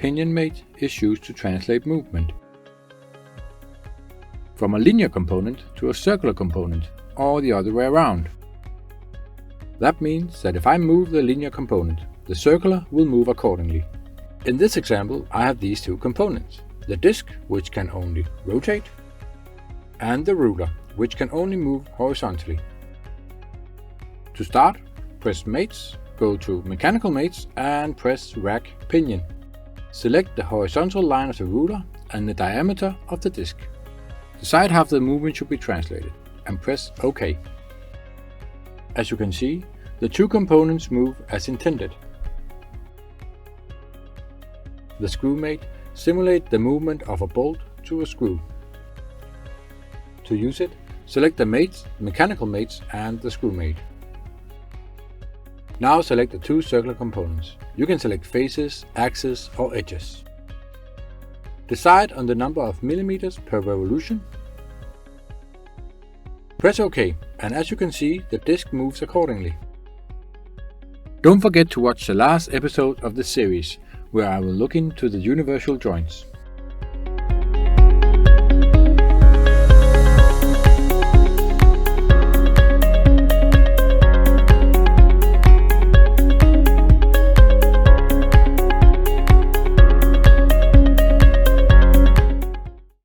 pinion mate is used to translate movement from a linear component to a circular component, or the other way around. That means that if I move the linear component, the circular will move accordingly. In this example, I have these two components, the disc, which can only rotate, and the ruler, which can only move horizontally. To start, press Mates, go to Mechanical Mates and press Rack Pinion. Select the horizontal line of the ruler and the diameter of the disc. Decide how the movement should be translated and press OK. As you can see, the two components move as intended. The screw mate simulates the movement of a bolt to a screw. To use it, select the mates, mechanical mates and the screw mate. Now select the two circular components. You can select faces, axes or edges. Decide on the number of millimeters per revolution. Press OK, and as you can see, the disc moves accordingly. Don't forget to watch the last episode of this series, where I will look into the universal joints.